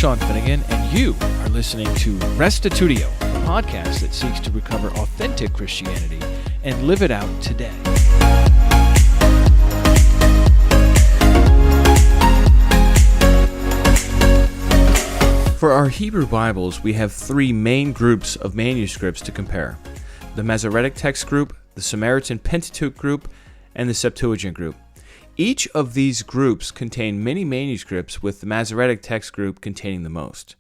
Sean Finnegan, and you are listening to Restitutio, a podcast that seeks to recover authentic Christianity and live it out today. For our Hebrew Bibles, we have three main groups of manuscripts to compare: the Masoretic text group, the Samaritan Pentateuch group, and the Septuagint group. Each of these groups contain many manuscripts, with the Masoretic text group containing the most.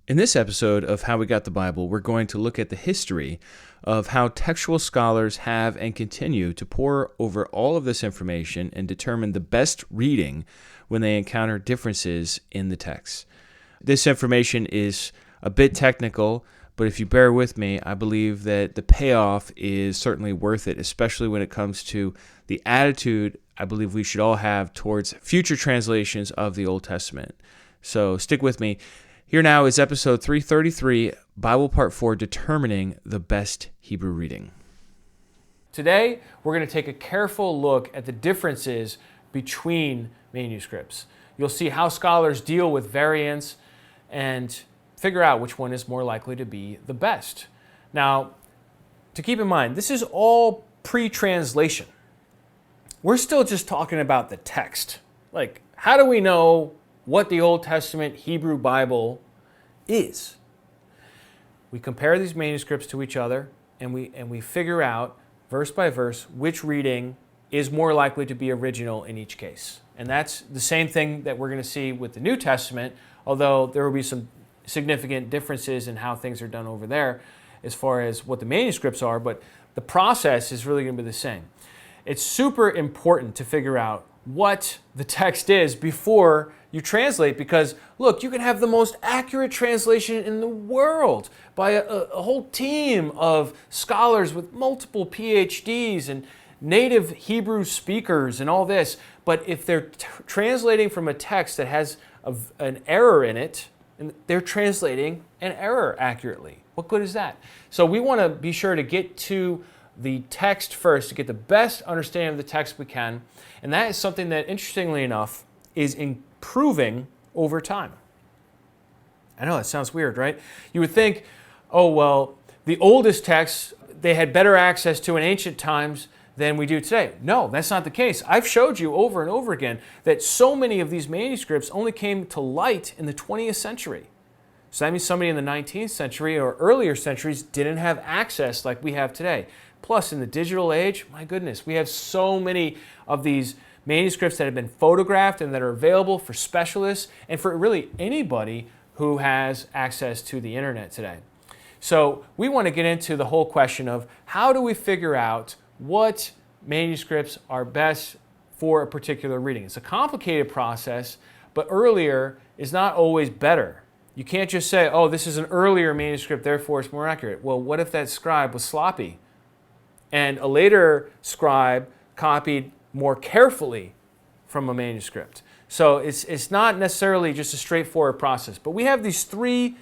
In this episode of How We Got the Bible, we're going to look at the history of how textual scholars have and continue to pore over all of this information and determine the best reading when they encounter differences in the text. This information is a bit technical, but if you bear with me, I believe that the payoff is certainly worth it, especially when it comes to the attitude I believe we should all have towards future translations of the Old Testament. So stick with me. Here now is episode 333, Bible Part 4, Determining the Best Hebrew Reading. Today, we're going to take a careful look at the differences between manuscripts. You'll see how scholars deal with variants and figure out which one is more likely to be the best. Now, to keep in mind, this is all pre-translation. We're still just talking about the text. Like, how do we know what the Old Testament Hebrew Bible is? We compare these manuscripts to each other, and we figure out, verse by verse, which reading is more likely to be original in each case. And that's the same thing that we're going to see with the New Testament, although there will be some significant differences in how things are done over there as far as what the manuscripts are, but the process is really going to be the same. It's super important to figure out what the text is before you translate, because look, you can have the most accurate translation in the world by a whole team of scholars with multiple PhDs and native Hebrew speakers and all this, but if they're translating from a text that has an error in it, and they're translating an error accurately, what good is that? So we want to be sure to get to the text first to get the best understanding of the text we can, and that is something that, interestingly enough, is improving over time. I know that sounds weird, right? You would think, oh well, the oldest texts they had better access to in ancient times than we do today. No, that's not the case. I've showed you over and over again that so many of these manuscripts only came to light in the 20th century. So that means somebody in the 19th century or earlier centuries didn't have access like we have today. Plus, in the digital age, my goodness, we have so many of these manuscripts that have been photographed and that are available for specialists and for really anybody who has access to the internet today. So we want to get into the whole question of how do we figure out what manuscripts are best for a particular reading. It's a complicated process, but earlier is not always better. You can't just say, oh, this is an earlier manuscript, therefore it's more accurate. Well, what if that scribe was sloppy and a later scribe copied more carefully from a manuscript? So it's not necessarily just a straightforward process. But we have these three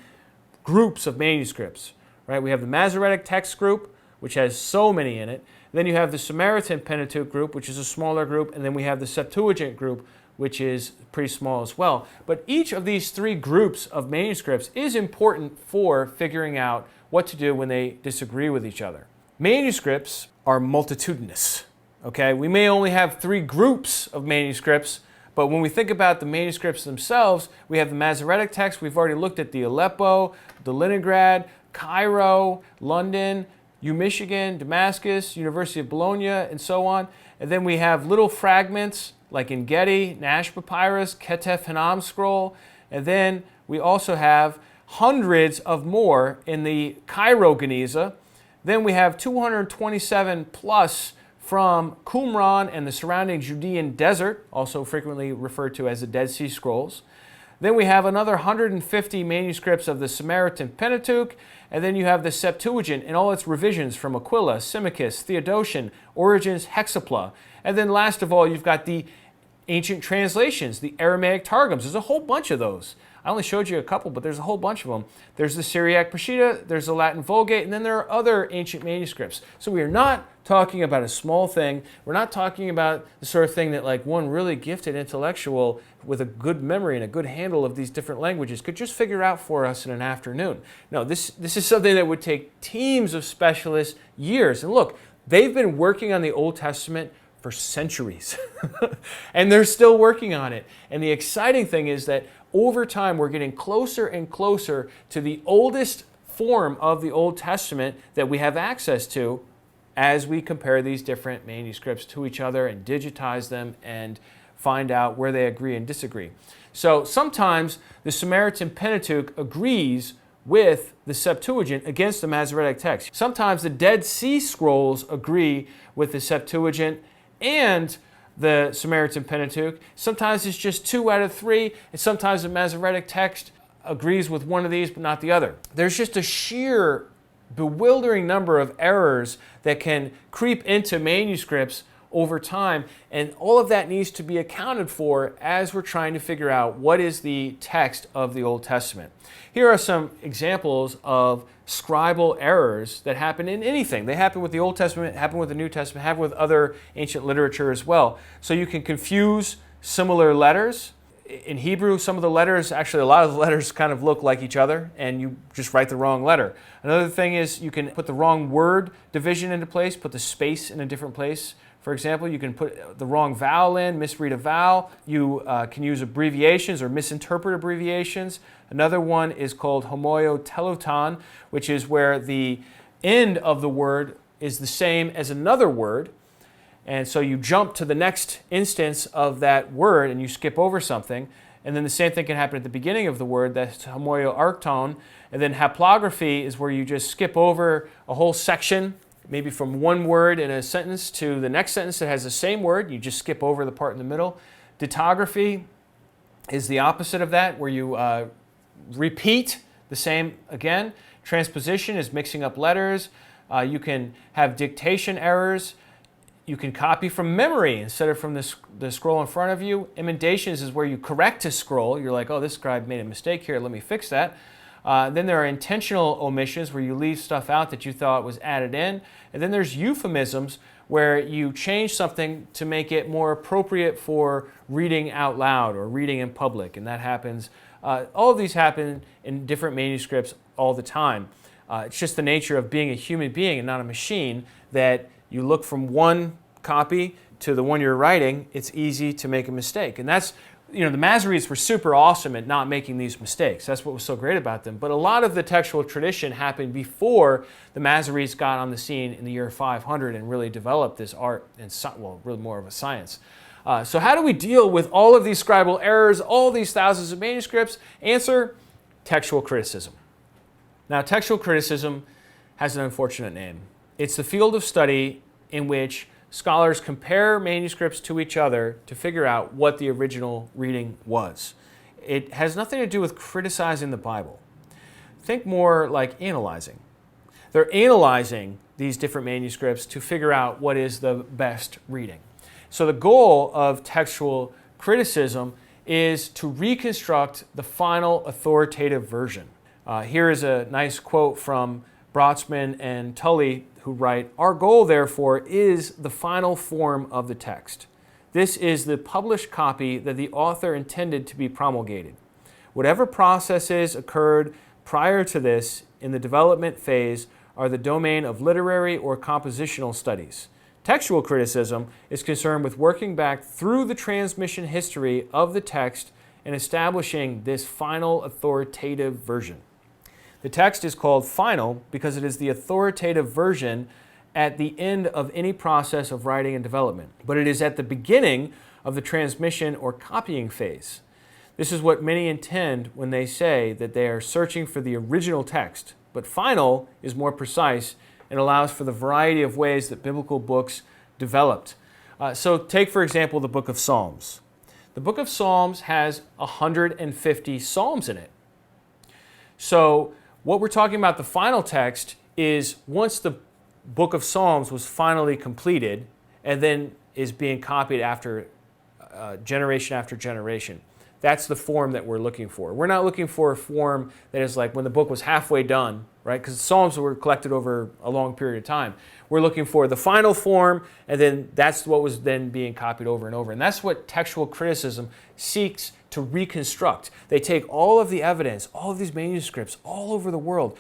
groups of manuscripts, right? We have the Masoretic text group, which has so many in it. Then you have the Samaritan Pentateuch group, which is a smaller group. And then we have the Septuagint group, which is pretty small as well. But each of these three groups of manuscripts is important for figuring out what to do when they disagree with each other. Manuscripts are multitudinous, okay? We may only have three groups of manuscripts, but when we think about the manuscripts themselves, we have the Masoretic text. We've already looked at the Aleppo, the Leningrad, Cairo, London, Michigan, Damascus, University of Bologna, and so on. And then we have little fragments like in Getty, Nash Papyrus, Ketef Hanam Scroll, and then we also have hundreds of more in the Cairo Geniza. Then we have 227 plus from Qumran and the surrounding Judean desert, also frequently referred to as the Dead Sea Scrolls. Then we have another 150 manuscripts of the Samaritan Pentateuch, and then you have the Septuagint and all its revisions from Aquila, Symmachus, Theodotion, Origen's Hexapla. And then last of all, you've got the ancient translations, the Aramaic Targums. There's a whole bunch of those. I only showed you a couple, but there's a whole bunch of them. There's the Syriac Peshitta, there's the Latin Vulgate, and then there are other ancient manuscripts. So we are not talking about a small thing. We're not talking about the sort of thing that like one really gifted intellectual with a good memory and a good handle of these different languages could just figure out for us in an afternoon. No, this is something that would take teams of specialists years. And look, they've been working on the Old Testament for centuries, and they're still working on it. And the exciting thing is that over time, we're getting closer and closer to the oldest form of the Old Testament that we have access to as we compare these different manuscripts to each other and digitize them and find out where they agree and disagree. So sometimes the Samaritan Pentateuch agrees with the Septuagint against the Masoretic text. Sometimes the Dead Sea Scrolls agree with the Septuagint and the Samaritan Pentateuch. Sometimes it's just 2 out of 3, and sometimes the Masoretic text agrees with one of these but not the other. There's just a sheer bewildering number of errors that can creep into manuscripts over time, and all of that needs to be accounted for as we're trying to figure out what is the text of the Old Testament. Here are some examples of scribal errors that happen in anything. They happen with the Old Testament, happen with the New Testament, happen with other ancient literature as well. So you can confuse similar letters. In Hebrew, some of the letters, actually a lot of the letters kind of look like each other, and you just write the wrong letter. Another thing is you can put the wrong word division into place, put the space in a different place. For example, you can put the wrong vowel in, misread a vowel. You can use abbreviations or misinterpret abbreviations. Another one is called homoioteluton, which is where the end of the word is the same as another word. And so you jump to the next instance of that word and you skip over something. And then the same thing can happen at the beginning of the word, that's homoioarchton. And then haplography is where you just skip over a whole section, maybe from one word in a sentence to the next sentence that has the same word. You just skip over the part in the middle. Dittography is the opposite of that, where you repeat the same again. Transposition is mixing up letters. You can have dictation errors. You can copy from memory instead of from the scroll in front of you. Emendations is where you correct a scroll. You're like, oh, this scribe made a mistake here. Let me fix that. Then there are intentional omissions where you leave stuff out that you thought was added in. And then there's euphemisms where you change something to make it more appropriate for reading out loud or reading in public. And that happens, all of these happen in different manuscripts all the time. It's just the nature of being a human being and not a machine that you look from one copy to the one you're writing, it's easy to make a mistake. And that's, the Masoretes were super awesome at not making these mistakes. That's what was so great about them. But a lot of the textual tradition happened before the Masoretes got on the scene in the year 500 and really developed this art and, really more of a science. So how do we deal with all of these scribal errors, all these thousands of manuscripts? Answer, textual criticism. Now, textual criticism has an unfortunate name. It's the field of study in which scholars compare manuscripts to each other to figure out what the original reading was. It has nothing to do with criticizing the Bible. Think more like analyzing. They're analyzing these different manuscripts to figure out what is the best reading. So the goal of textual criticism is to reconstruct the final authoritative version. Here is a nice quote from Brotzman and Tully, who write, "Our goal, therefore, is the final form of the text. This is the published copy that the author intended to be promulgated. Whatever processes occurred prior to this in the development phase are the domain of literary or compositional studies. Textual criticism is concerned with working back through the transmission history of the text and establishing this final authoritative version." The text is called final because it is the authoritative version at the end of any process of writing and development, but it is at the beginning of the transmission or copying phase. This is what many intend when they say that they are searching for the original text, but final is more precise and allows for the variety of ways that biblical books developed. So take, for example, the book of Psalms. The book of Psalms has 150 psalms in it. So what we're talking about, the final text, is once the book of Psalms was finally completed and then is being copied after generation after generation. that's the form that we're looking for. We're not looking for a form that is like when the book was halfway done, right? Because Psalms were collected over a long period of time. We're looking for the final form, and then that's what was then being copied over and over. And that's what textual criticism seeks to reconstruct. They take all of the evidence, all of these manuscripts all over the world,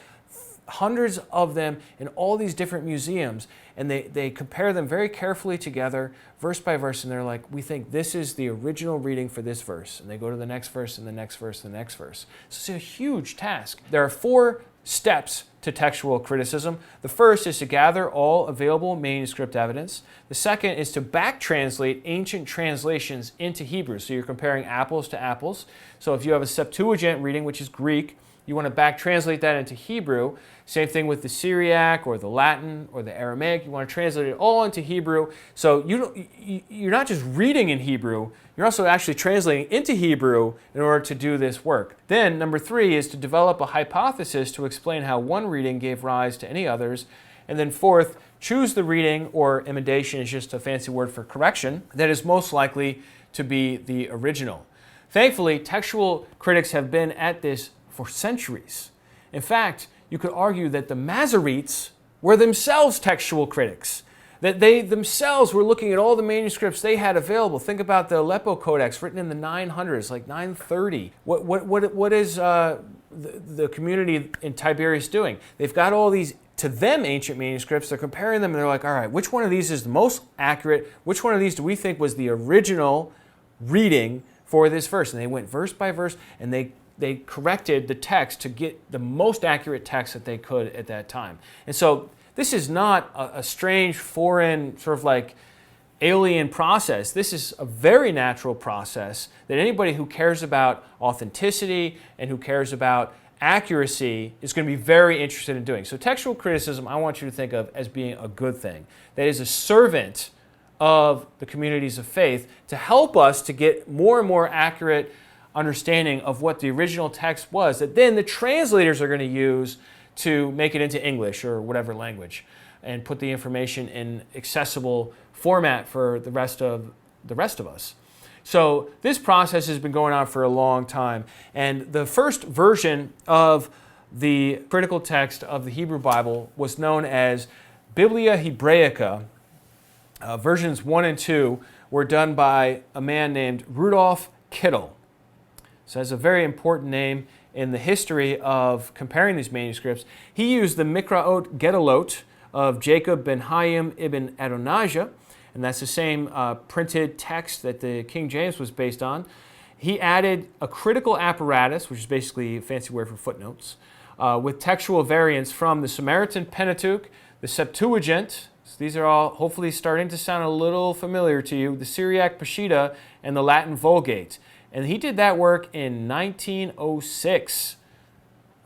hundreds of them in all these different museums, and they compare them very carefully together, verse by verse, and they're like, we think this is the original reading for this verse. And they go to the next verse and the next verse and the next verse. So it's a huge task. There are 4 steps to textual criticism. The first is to gather all available manuscript evidence. The second is to back translate ancient translations into Hebrew. So you're comparing apples to apples. So if you have a Septuagint reading, which is Greek, you want to back translate that into Hebrew. Same thing with the Syriac or the Latin or the Aramaic. You want to translate it all into Hebrew. So you're not just reading in Hebrew, you're also actually translating into Hebrew in order to do this work. Then number 3 is to develop a hypothesis to explain how one reading gave rise to any others. And then 4th, choose the reading, or emendation is just a fancy word for correction, that is most likely to be the original. Thankfully, textual critics have been at this for centuries. In fact, you could argue that the Masoretes were themselves textual critics, that they themselves were looking at all the manuscripts they had available. Think about the Aleppo Codex written in the 900s, like 930. What is the community in Tiberias doing? They've got all these, to them, ancient manuscripts. They're comparing them, and they're like, all right, which one of these is the most accurate? Which one of these do we think was the original reading for this verse? And they went verse by verse, and they corrected the text to get the most accurate text that they could at that time. And so this is not a strange, foreign, sort of like alien process. This is a very natural process that anybody who cares about authenticity and who cares about accuracy is going to be very interested in doing. So textual criticism, I want you to think of as being a good thing. That is a servant of the communities of faith to help us to get more and more accurate understanding of what the original text was, that then the translators are going to use to make it into English or whatever language and put the information in accessible format for the rest of us. So this process has been going on for a long time, and the first version of the critical text of the Hebrew Bible was known as Biblia Hebraica. Versions 1 and 2 were done by a man named Rudolf Kittel. So that's a very important name in the history of comparing these manuscripts. He used the Mikraot Gedolot of Jacob ben Hayim ibn Adonijah, and that's the same printed text that the King James was based on. He added a critical apparatus, which is basically a fancy word for footnotes, with textual variants from the Samaritan Pentateuch, the Septuagint. So these are all hopefully starting to sound a little familiar to you, the Syriac Peshitta, and the Latin Vulgate. And he did that work in 1906,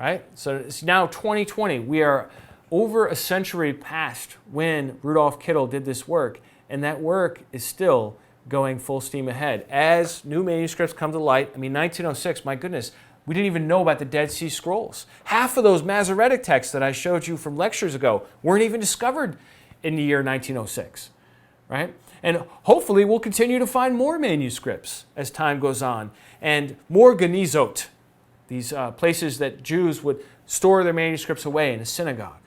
right? So it's now 2020. We are over a century past when Rudolf Kittel did this work, and that work is still going full steam ahead. As new manuscripts come to light, 1906, my goodness, we didn't even know about the Dead Sea Scrolls. Half of those Masoretic texts that I showed you from lectures ago weren't even discovered in the year 1906, right? And hopefully we'll continue to find more manuscripts as time goes on, and more genizot, these places that Jews would store their manuscripts away in a synagogue.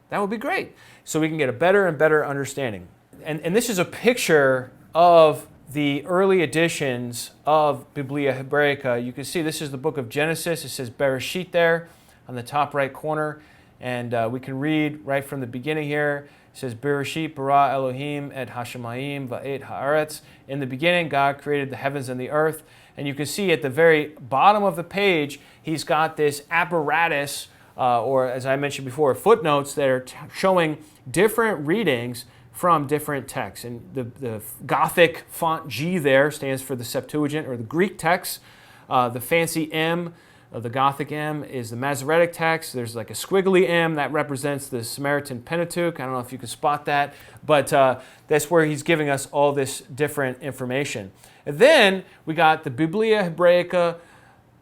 That would be great, so we can get a better and better understanding. And this is a picture of the early editions of Biblia Hebraica. You can see this is the book of Genesis. It says Bereshit there on the top right corner, and we can read right from the beginning here. It says, Bereshit bara Elohim et hashamayim va'et haaretz. In the beginning, God created the heavens and the earth. And you can see at the very bottom of the page, he's got this apparatus, or as I mentioned before, footnotes that are showing different readings from different texts. And the Gothic font G there stands for the Septuagint, or the Greek text. The fancy M, the Gothic M, is the Masoretic text. There's like a squiggly M that represents the Samaritan Pentateuch. I don't know if you can spot that, but that's where he's giving us all this different information. And then we got the Biblia Hebraica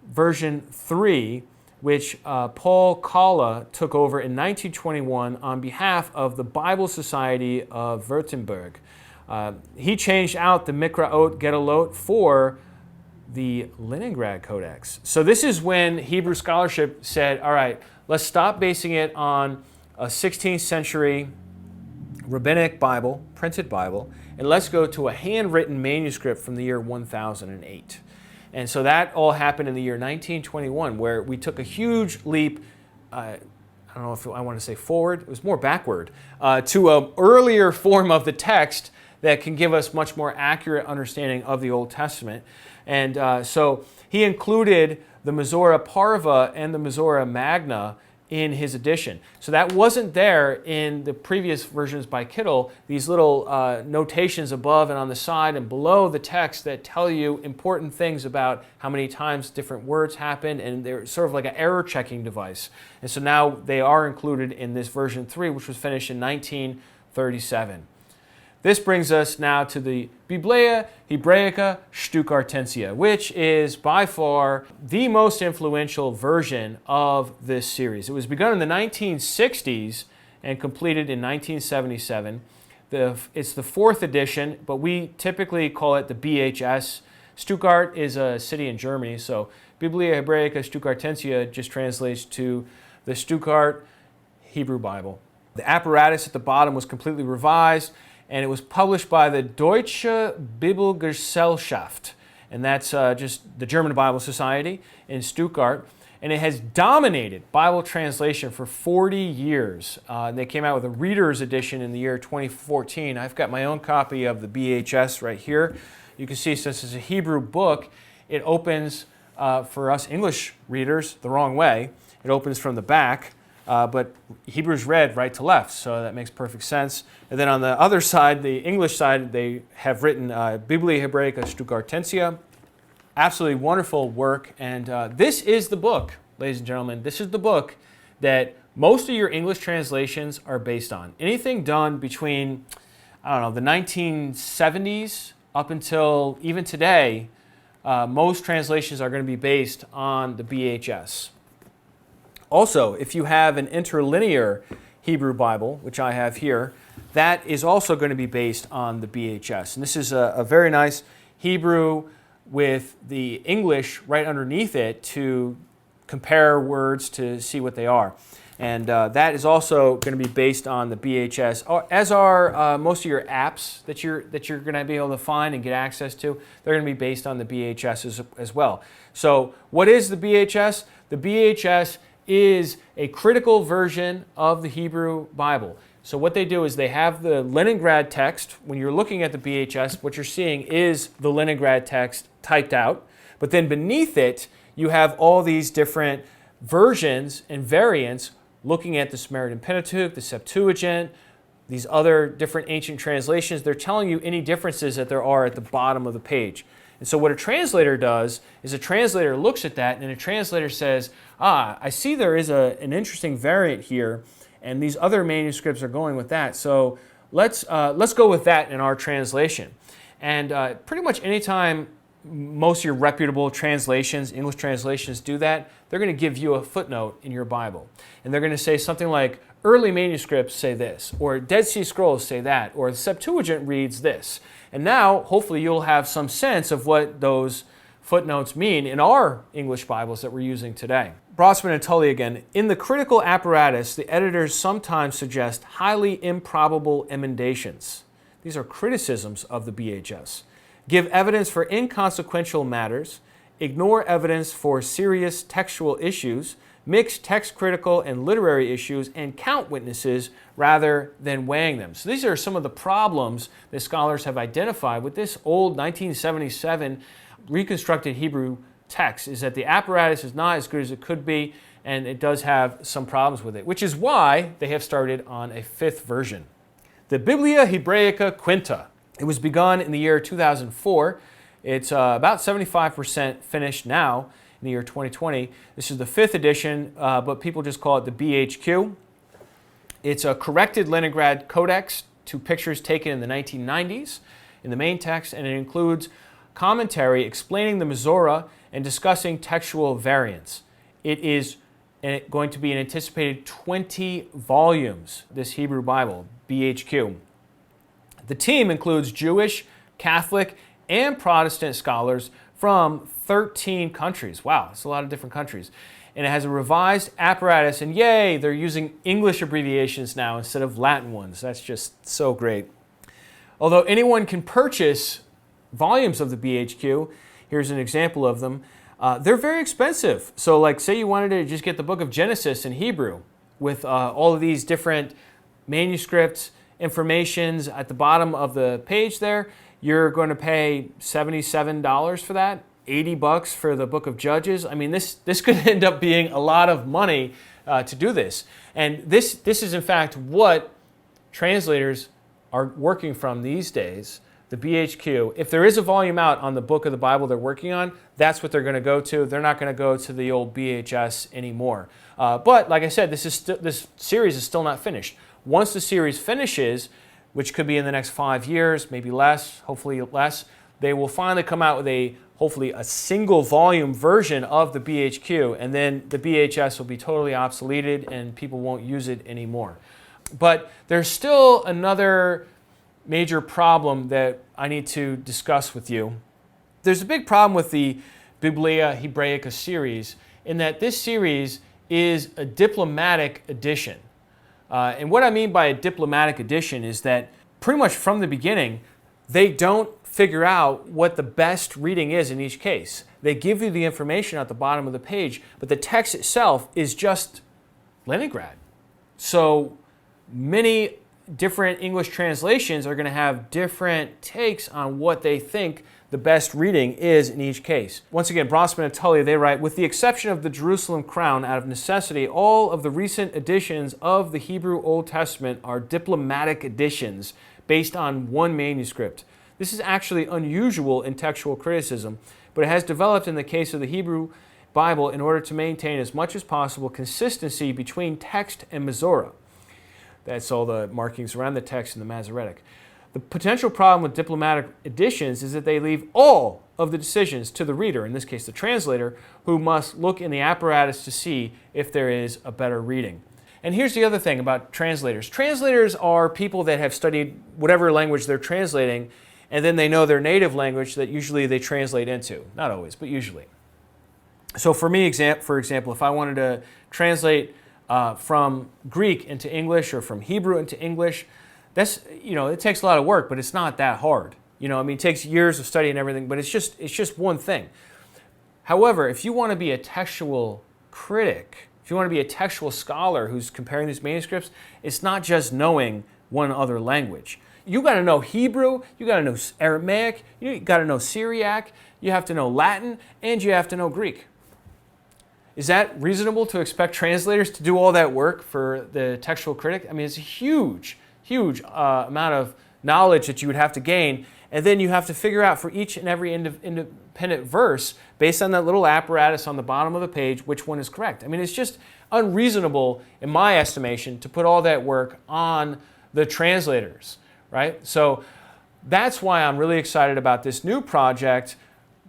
version 3, which Paul Kalla took over in 1921 on behalf of the Bible Society of Württemberg. He changed out the Mikraot Gedolot for the Leningrad Codex. So this is when Hebrew scholarship said, all right, let's stop basing it on a 16th century rabbinic Bible, printed Bible, and let's go to a handwritten manuscript from the year 1008. And so that all happened in the year 1921, where we took a huge leap, I don't know if I want to say forward, it was more backward, to an earlier form of the text that can give us much more accurate understanding of the Old Testament. And so he included the Masorah Parva and the Masorah Magna in his edition. So that wasn't there in the previous versions by Kittel, these little notations above and on the side and below the text that tell you important things about how many times different words happen, and they're sort of like an error checking device. And so now they are included in this version 3, which was finished in 1937. This brings us now to the Biblia Hebraica Stuttgartensia, which is by far the most influential version of this series. It was begun in the 1960s and completed in 1977. It's the 4th edition, but we typically call it the BHS. Stuttgart is a city in Germany, so Biblia Hebraica Stuttgartensia just translates to the Stuttgart Hebrew Bible. The apparatus at the bottom was completely revised, and it was published by the Deutsche Bibelgesellschaft, and that's just the German Bible Society in Stuttgart. And it has dominated Bible translation for 40 years. They came out with a reader's edition in the year 2014. I've got my own copy of the BHS right here. You can see, since it's a Hebrew book, it opens, for us English readers, the wrong way. It opens from the back. But Hebrew's read right to left, so that makes perfect sense. And then on the other side, the English side, they have written Biblia Hebraica Stuttgartensia. Absolutely wonderful work. And this is the book, ladies and gentlemen. This is the book that most of your English translations are based on. Anything done between, I don't know, the 1970s up until even today, most translations are going to be based on the BHS. Also, if you have an interlinear Hebrew Bible, which I have here, that is also going to be based on the BHS. And this is a very nice Hebrew with the English right underneath it to compare words to see what they are. And that is also going to be based on the BHS, as are most of your apps that you're going to be able to find and get access to. They're going to be based on the BHS as well. So what is the BHS? The BHS is a critical version of the Hebrew Bible. So what they do is they have the Leningrad text. When you're looking at the BHS, what you're seeing is the Leningrad text typed out. But then beneath it, you have all these different versions and variants looking at the Samaritan Pentateuch, the Septuagint, these other different ancient translations. They're telling you any differences that there are at the bottom of the page. And so what a translator does is a translator looks at that and a translator says, I see there is an interesting variant here, and these other manuscripts are going with that. So let's go with that in our translation. And pretty much anytime most of your reputable translations, English translations, do that, they're going to give you a footnote in your Bible. And they're going to say something like, early manuscripts say this, or Dead Sea Scrolls say that, or the Septuagint reads this. And now, hopefully, you'll have some sense of what those footnotes mean in our English Bibles that we're using today. Brossman and Tully again. In the critical apparatus, the editors sometimes suggest highly improbable emendations. These are criticisms of the BHS. Give evidence for inconsequential matters, ignore evidence for serious textual issues, mix text critical and literary issues, and count witnesses rather than weighing them. So these are some of the problems that scholars have identified with this old 1977 reconstructed Hebrew text, is that the apparatus is not as good as it could be, and it does have some problems with it, which is why they have started on a 5th version. The Biblia Hebraica Quinta. It was begun in the year 2004. It's about 75% finished now in the year 2020. This is the 5th edition, but people just call it the BHQ. It's a corrected Leningrad Codex to pictures taken in the 1990s in the main text, and it includes commentary explaining the Masorah and discussing textual variants. It is going to be an anticipated 20 volumes, this Hebrew Bible, BHQ. The team includes Jewish, Catholic, and Protestant scholars from 13 countries. Wow, it's a lot of different countries. And it has a revised apparatus, and yay, they're using English abbreviations now instead of Latin ones. That's just so great. Although anyone can purchase volumes of the BHQ, here's an example of them, they're very expensive. So like say you wanted to just get the book of Genesis in Hebrew with all of these different manuscripts, informations at the bottom of the page there, you're going to pay $77 for that, $80 for the book of Judges. I mean, this could end up being a lot of money to do this. And this is in fact what translators are working from these days, the BHQ. If there is a volume out on the book of the Bible they're working on, that's what they're going to go to. They're not going to go to the old BHS anymore. But like I said, this series is still not finished. Once the series finishes, which could be in the next 5 years, maybe less, hopefully less, they will finally come out with hopefully a single volume version of the BHQ, and then the BHS will be totally obsoleted and people won't use it anymore. But there's still another major problem that I need to discuss with you. There's a big problem with the Biblia Hebraica series in that this series is a diplomatic edition. And what I mean by a diplomatic edition is that pretty much from the beginning, they don't figure out what the best reading is in each case. They give you the information at the bottom of the page, but the text itself is just Leningrad. So many different English translations are going to have different takes on what they think the best reading is in each case. Once again, Brosman and Tully, they write, with the exception of the Jerusalem Crown, out of necessity, all of the recent editions of the Hebrew Old Testament are diplomatic editions based on one manuscript. This is actually unusual in textual criticism, but it has developed in the case of the Hebrew Bible in order to maintain as much as possible consistency between text and Masorah. That's all the markings around the text in the Masoretic. The potential problem with diplomatic editions is that they leave all of the decisions to the reader, in this case the translator, who must look in the apparatus to see if there is a better reading. And here's the other thing about translators. Translators are people that have studied whatever language they're translating, and then they know their native language that usually they translate into. Not always, but usually. So for me, for example, if I wanted to translate from Greek into English or from Hebrew into English, it takes a lot of work, but it's not that hard. It takes years of study and everything, but it's just one thing. However, if you want to be a textual critic, if you want to be a textual scholar who's comparing these manuscripts, it's not just knowing one other language. You got to know Hebrew, you got to know Aramaic, you got to know Syriac, you have to know Latin, and you have to know Greek. Is that reasonable to expect translators to do all that work for the textual critic? I mean, it's a huge amount of knowledge that you would have to gain, and then you have to figure out for each and every independent verse, based on that little apparatus on the bottom of the page, which one is correct. I mean, it's just unreasonable, in my estimation, to put all that work on the translators, right? So that's why I'm really excited about this new project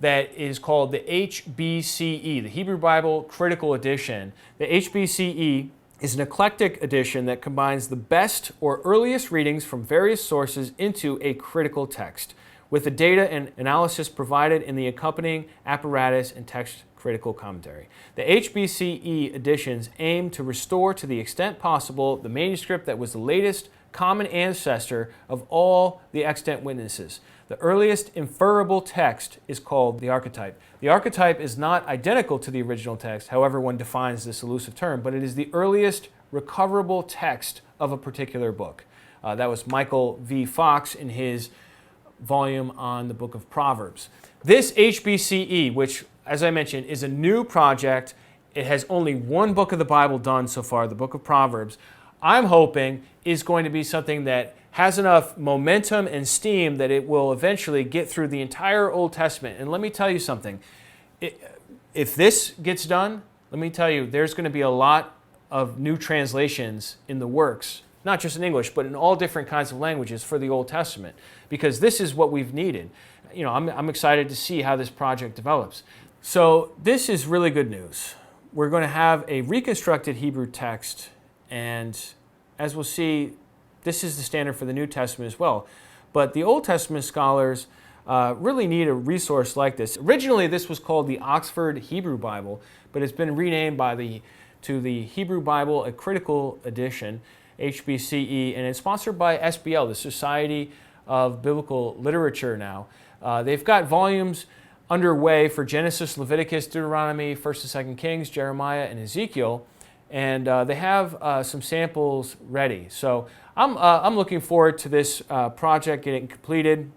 that is called the HBCE, the Hebrew Bible Critical Edition. The HBCE is an eclectic edition that combines the best or earliest readings from various sources into a critical text, with the data and analysis provided in the accompanying apparatus and text critical commentary. The HBCE editions aim to restore to the extent possible the manuscript that was the latest common ancestor of all the extant witnesses. The earliest inferable text is called the archetype. The archetype is not identical to the original text, however one defines this elusive term, but it is the earliest recoverable text of a particular book. That was Michael V. Fox in his volume on the book of Proverbs. This HBCE, which, as I mentioned, is a new project, it has only one book of the Bible done so far, the book of Proverbs, I'm hoping is going to be something that has enough momentum and steam that it will eventually get through the entire Old Testament. And let me tell you something. If this gets done, let me tell you, there's going to be a lot of new translations in the works, not just in English, but in all different kinds of languages for the Old Testament, because this is what we've needed. I'm excited to see how this project develops. So this is really good news. We're going to have a reconstructed Hebrew text, and as we'll see, this is the standard for the New Testament as well. But the Old Testament scholars really need a resource like this. Originally, this was called the Oxford Hebrew Bible, but it's been renamed to the Hebrew Bible, a Critical Edition, HBCE, and it's sponsored by SBL, the Society of Biblical Literature now. They've got volumes underway for Genesis, Leviticus, Deuteronomy, 1st and 2nd Kings, Jeremiah, and Ezekiel, and they have some samples ready. So I'm looking forward to this project getting completed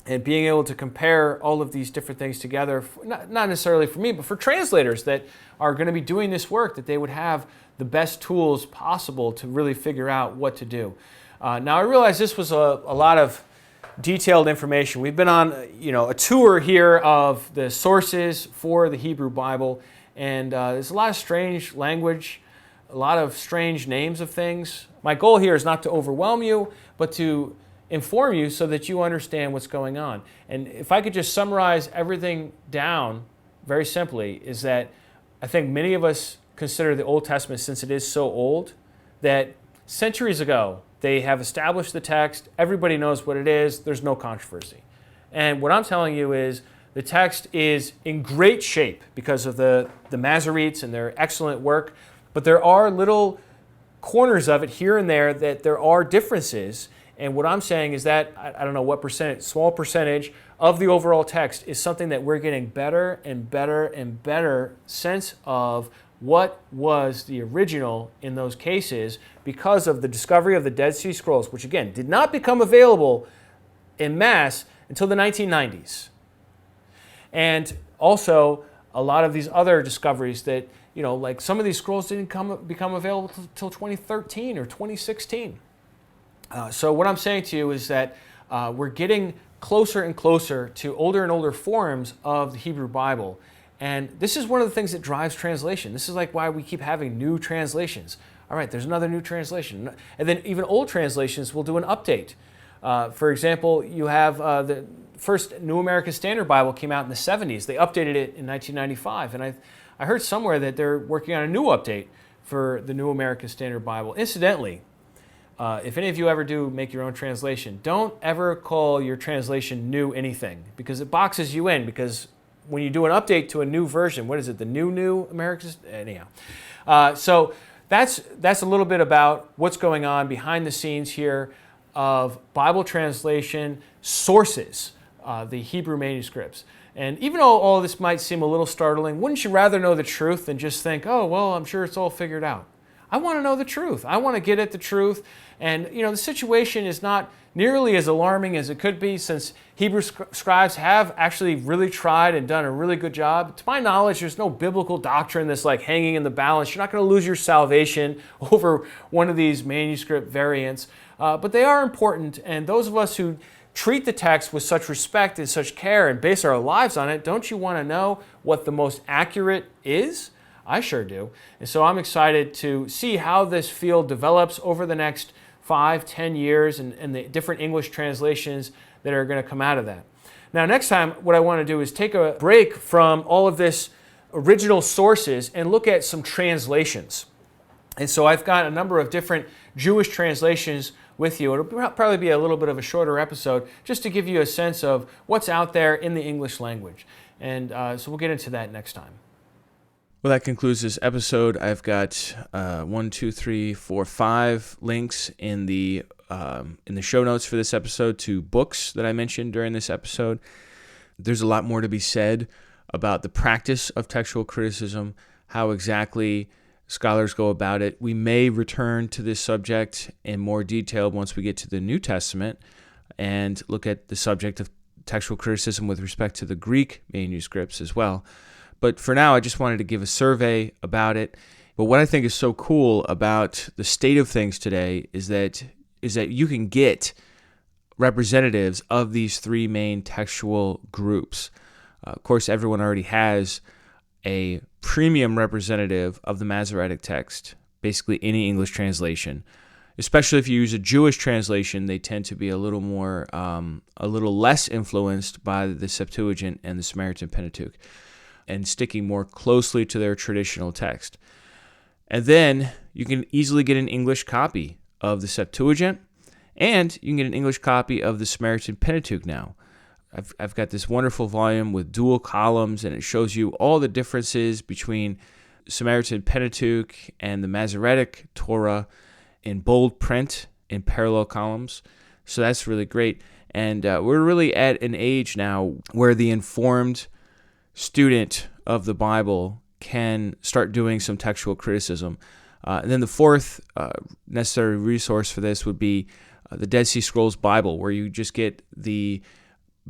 and being able to compare all of these different things together, not necessarily for me, but for translators that are going to be doing this work, that they would have the best tools possible to really figure out what to do. Now, I realize this was a lot of detailed information. We've been on a tour here of the sources for the Hebrew Bible, and there's a lot of strange language, a lot of strange names of things. My goal here is not to overwhelm you, but to inform you so that you understand what's going on. And if I could just summarize everything down very simply, is that I think many of us consider the Old Testament, since it is so old, that centuries ago they have established the text, everybody knows what it is, there's no controversy. And what I'm telling you is the text is in great shape because of the Masoretes and their excellent work, but there are little corners of it here and there that there are differences. And what I'm saying is that, I don't know what percentage, small percentage of the overall text is something that we're getting better and better and better sense of what was the original in those cases because of the discovery of the Dead Sea Scrolls, which again did not become available en masse until the 1990s. And also a lot of these other discoveries that, like some of these scrolls didn't become available until 2013 or 2016. So what I'm saying to you is that we're getting closer and closer to older and older forms of the Hebrew Bible. And this is one of the things that drives translation. This is like why we keep having new translations. All right, there's another new translation. And then even old translations will do an update. For example, you have the first New American Standard Bible came out in the 70s. They updated it in 1995. And I heard somewhere that they're working on a new update for the New American Standard Bible. Incidentally, if any of you ever do make your own translation, don't ever call your translation new anything, because it boxes you in. Because when you do an update to a new version, what is it, the new American? Anyhow, so that's a little bit about what's going on behind the scenes here of Bible translation sources, the Hebrew manuscripts. And even though all of this might seem a little startling, wouldn't you rather know the truth than just think, oh, well, I'm sure it's all figured out? I want to know the truth. I want to get at the truth. And, the situation is not nearly as alarming as it could be, since Hebrew scribes have actually really tried and done a really good job. To my knowledge, there's no biblical doctrine that's like hanging in the balance. You're not going to lose your salvation over one of these manuscript variants. But they are important. And those of us who treat the text with such respect and such care and base our lives on it, don't you want to know what the most accurate is? I sure do. And so I'm excited to see how this field develops over the next 5-10 years and the different English translations that are going to come out of that. Now, next time, what I want to do is take a break from all of this original sources and look at some translations. And so I've got a number of different Jewish translations with you. It'll probably be a little bit of a shorter episode just to give you a sense of what's out there in the English language. And so we'll get into that next time. Well, that concludes this episode. I've got 5 links in the show notes for this episode to books that I mentioned during this episode. There's a lot more to be said about the practice of textual criticism, how exactly scholars go about it. We may return to this subject in more detail once we get to the New Testament and look at the subject of textual criticism with respect to the Greek manuscripts as well. But for now, I just wanted to give a survey about it. But what I think is so cool about the state of things today is that you can get representatives of these three main textual groups. Of course, everyone already has a premium representative of the Masoretic text, basically any English translation. Especially if you use a Jewish translation, they tend to be a little less influenced by the Septuagint and the Samaritan Pentateuch, and sticking more closely to their traditional text. And then you can easily get an English copy of the Septuagint, and you can get an English copy of the Samaritan Pentateuch now. I've got this wonderful volume with dual columns, and it shows you all the differences between Samaritan Pentateuch and the Masoretic Torah in bold print in parallel columns. So that's really great. And we're really at an age now where the informed student of the Bible can start doing some textual criticism. And then the fourth necessary resource for this would be the Dead Sea Scrolls Bible, where you just get the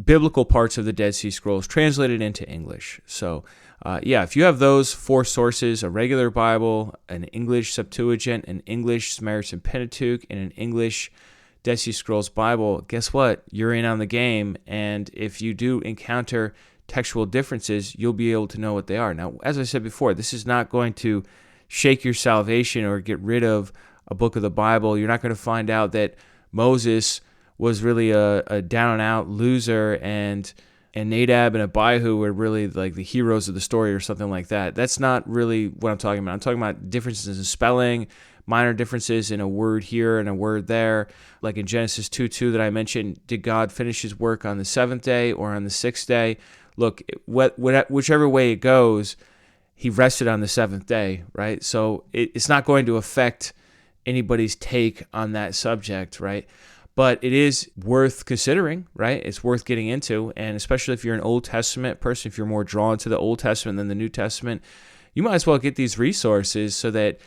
biblical parts of the Dead Sea Scrolls translated into English. So, if you have those four sources, a regular Bible, an English Septuagint, an English Samaritan Pentateuch, and an English Dead Sea Scrolls Bible, guess what? You're in on the game, and if you do encounter textual differences, you'll be able to know what they are. Now, as I said before, this is not going to shake your salvation or get rid of a book of the Bible. You're not going to find out that Moses was really a down-and-out loser, and Nadab and Abihu were really like the heroes of the story or something like that. That's not really what I'm talking about. I'm talking about differences in spelling, minor differences in a word here and a word there. Like in Genesis 2:2 that I mentioned, did God finish his work on the seventh day or on the sixth day? Look, whichever way it goes, he rested on the seventh day, right? So it's not going to affect anybody's take on that subject, right? But it is worth considering, right? It's worth getting into, and especially if you're an Old Testament person, if you're more drawn to the Old Testament than the New Testament, you might as well get these resources so that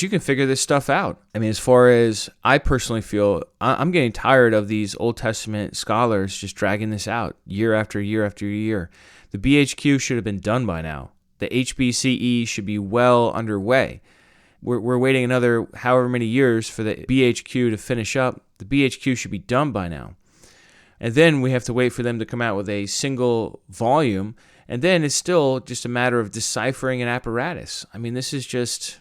you can figure this stuff out. I mean, as far as I personally feel, I'm getting tired of these Old Testament scholars just dragging this out year after year after year. The BHQ should have been done by now. The HBCE should be well underway. We're waiting another however many years for the BHQ to finish up. The BHQ should be done by now. And then we have to wait for them to come out with a single volume. And then it's still just a matter of deciphering an apparatus. I mean, this is just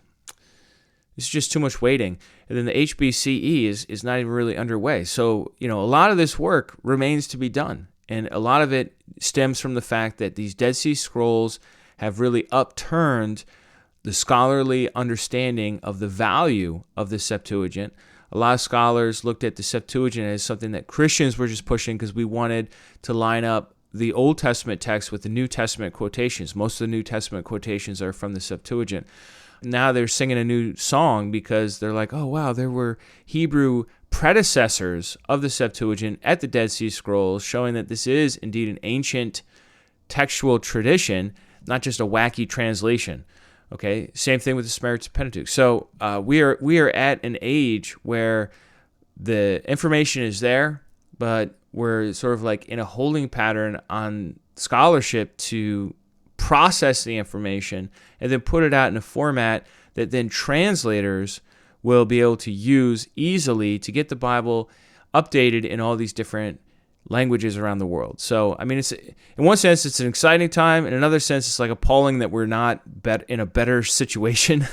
too much waiting. And then the HBCE is not even really underway. So, a lot of this work remains to be done. And a lot of it stems from the fact that these Dead Sea Scrolls have really upturned the scholarly understanding of the value of the Septuagint. A lot of scholars looked at the Septuagint as something that Christians were just pushing because we wanted to line up the Old Testament text with the New Testament quotations. Most of the New Testament quotations are from the Septuagint. Now they're singing a new song because they're like, oh, wow, there were Hebrew predecessors of the Septuagint at the Dead Sea Scrolls, showing that this is indeed an ancient textual tradition, not just a wacky translation. Okay, same thing with the Samaritan Pentateuch. So we are at an age where the information is there, but we're sort of like in a holding pattern on scholarship to process the information and then put it out in a format that then translators will be able to use easily to get the Bible updated in all these different languages around the world. So, I mean, it's in one sense, it's an exciting time. In another sense, it's like appalling that we're not in a better situation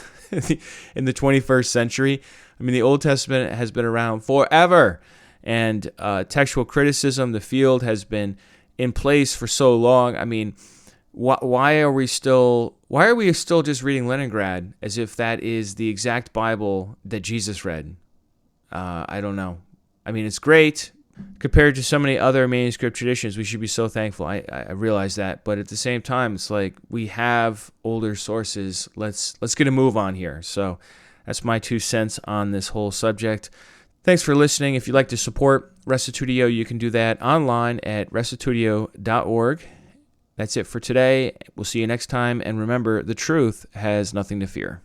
in the 21st century. I mean, the Old Testament has been around forever, and textual criticism, the field has been in place for so long. I mean, why are we still just reading Leningrad as if that is the exact Bible that Jesus read? I don't know. I mean, it's great. Compared to so many other manuscript traditions, we should be so thankful. I realize that, but at the same time, it's like we have older sources. Let's get a move on here. So that's my 2 cents on this whole subject. Thanks for listening. If you'd like to support Restitutio, you can do that online at restitutio.org. That's it for today. We'll see you next time, and remember, the truth has nothing to fear.